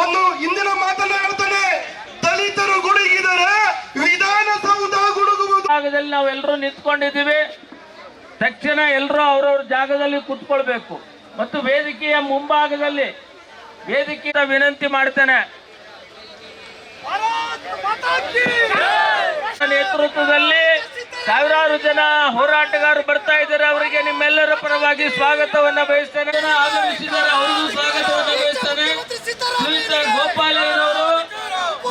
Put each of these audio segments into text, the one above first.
ಒಂದು ಇಂದಿನ ಮಾತನ್ನ ಹೇಳ್ತಾನೆ, ದಲಿತರು ಗುಡುಗಿದರೆ ವಿಧಾನಸೌಧ ಗುಡುಗುವುದು. ಜಾಗದಲ್ಲಿ ನಾವೆಲ್ಲರೂ ನಿಂತ್ಕೊಂಡಿದ್ದೀವಿ. ತಕ್ಷಣ ಎಲ್ಲರೂ ಅವ್ರವ್ರ ಜಾಗದಲ್ಲಿ ಕೂತ್ಕೊಳ್ಬೇಕು ಮತ್ತು ವೇದಿಕೆಯ ಮುಂಭಾಗದಲ್ಲಿ ವೇದಿಕೆಯ ವಿನಂತಿ ಮಾಡ್ತೇನೆ. ನೇತೃತ್ವದಲ್ಲಿ ಸಾವಿರಾರು ಜನ ಹೋರಾಟಗಾರರು ಬರ್ತಾ ಇದ್ದಾರೆ. ಅವರಿಗೆ ನಿಮ್ಮೆಲ್ಲರ ಪರವಾಗಿ ಸ್ವಾಗತವನ್ನ ಬಯಸ್ತೇನೆ. ಆಗಮಿಸಿದ್ದಾರೆ, ಅವರಿಗೂ ಸ್ವಾಗತವನ್ನ ಬಯಸ್ತೇನೆ. ಶ್ರೀಯುತ ಗೋಪಾಲಯ್ಯನವರು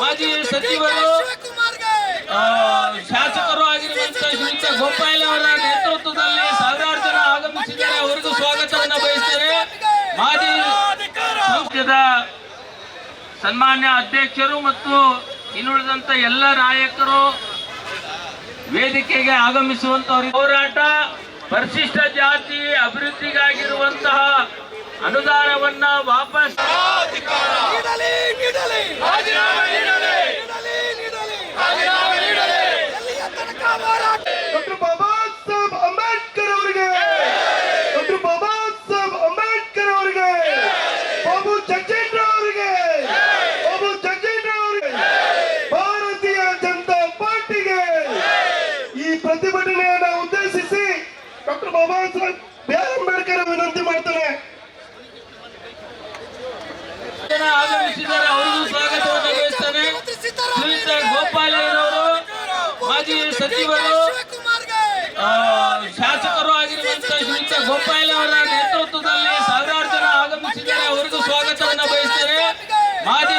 ಮಾಜಿ ಸಚಿವರು ಶಾಸಕರು ಆಗಿರುವಂತಹ ಶ್ರೀಯುತ ಗೋಪಾಲ್ ಅವರ ನೇತೃತ್ವದಲ್ಲಿ ಸಾವಿರಾರು ಜನ ಆಗಮಿಸಿದ್ದಾರೆ. ಅವರಿಗೂ ಸ್ವಾಗತವನ್ನ ಬಯಸ್ತೇನೆ. ಮಾಜಿ ಸಂಸ್ಥೆಯ ಸನ್ಮಾನ್ಯ ಅಧ್ಯಕ್ಷರು ಮತ್ತು ಇನ್ನುಳಿದಂತ ಎಲ್ಲ ನಾಯಕರು ವೇದಿಕೆಗೆ ಆಗಮಿಸುವಂತವರಿಗೆ ಹೋರಾಟ ಪರಿಶಿಷ್ಟ ಜಾತಿ ಅಭಿವೃದ್ಧಿಗಾಗಿರುವಂತಹ ಅನುದಾನವನ್ನ ವಾಪಸ್ ಡಾಕ್ಟರ್ ಬಾಬಾ ಸಾಹೇಬ್ ಅಂಬೇಡ್ಕರ್ ಅವರಿಗೆ, ಡಾಕ್ಟರ್ ಬಾಬಾ ಸಾಹೇಬ್ ಅಂಬೇಡ್ಕರ್ ಅವರಿಗೆ, ಬಾಬು ಜಗಜೀವನ್ ರಾವ್ ಅವರಿಗೆ, ಬಾಬು ಜಗಜೀವನ್ ರಾವ್ ಅವರಿಗೆ, ಭಾರತೀಯ ಜನತಾ ಪಾರ್ಟಿಗೆ ಈ ಪ್ರತಿಭಟನೆಯನ್ನ ಉದ್ದೇಶಿಸಿ doctor Baba Saheb B R Ambedkar ವಿನಂತಿ ಮಾಡ್ತಾರೆ. ಆಗಮಿಸಿದ್ದಾರೆ, ಅವರಿಗೂ ಸ್ವಾಗತವನ್ನು ಬಯಸ್ತೇನೆ. ಶ್ರೀಯುತ ಗೋಪಾಲಯ್ಯನವರು ಮಾಜಿ ಸಚಿವರು ಶಾಸಕರು ಆಗಿರುವಂತಹ ಶ್ರೀಯುತ ಗೋಪಾಲ್ ಅವರ ನೇತೃತ್ವದಲ್ಲಿ ಸಾವಿರಾರು ಜನ ಆಗಮಿಸಿದ್ದಾರೆ. ಅವರಿಗೂ ಸ್ವಾಗತವನ್ನು ಬಯಸ್ತೇನೆ. ಮಾಜಿ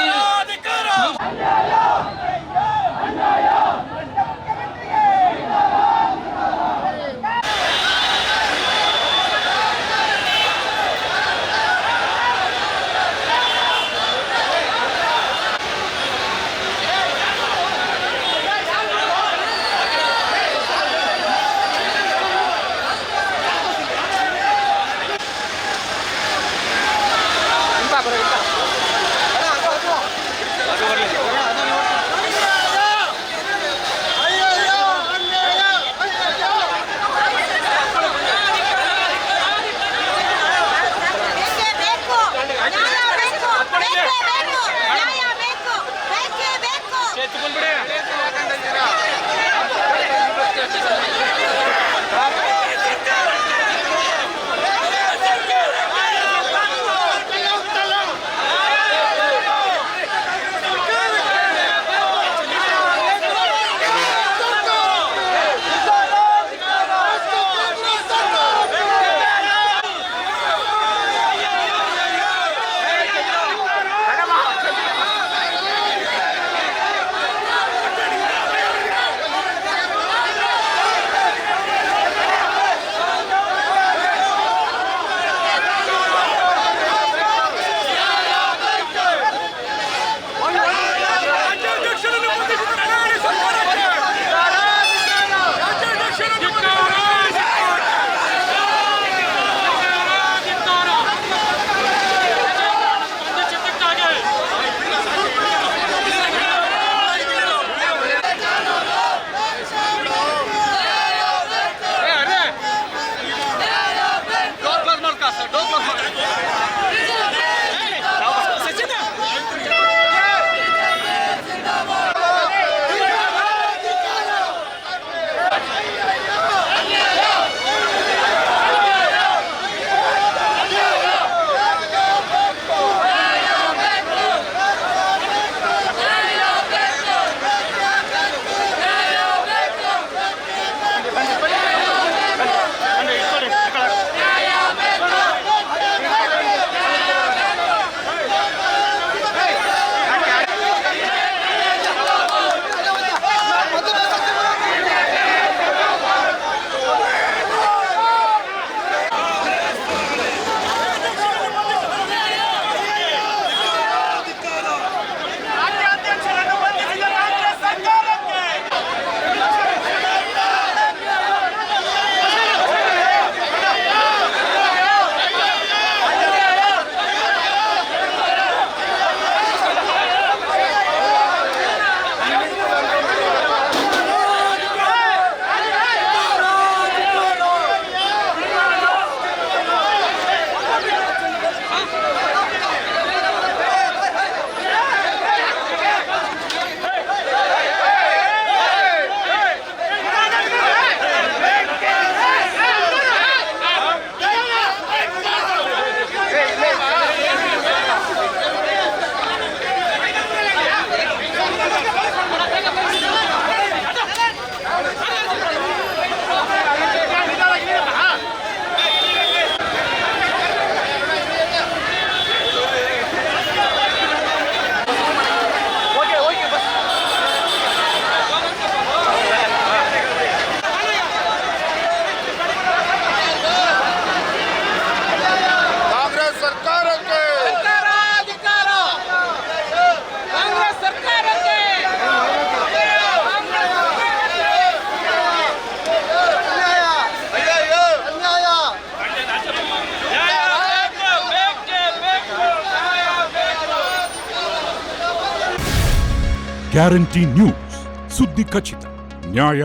ಗ್ಯಾರಂಟಿ ನ್ಯೂಸ್, ಸುದ್ದಿ ಖಚಿತ, ನ್ಯಾಯ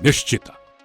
ನಿಶ್ಚಿತ.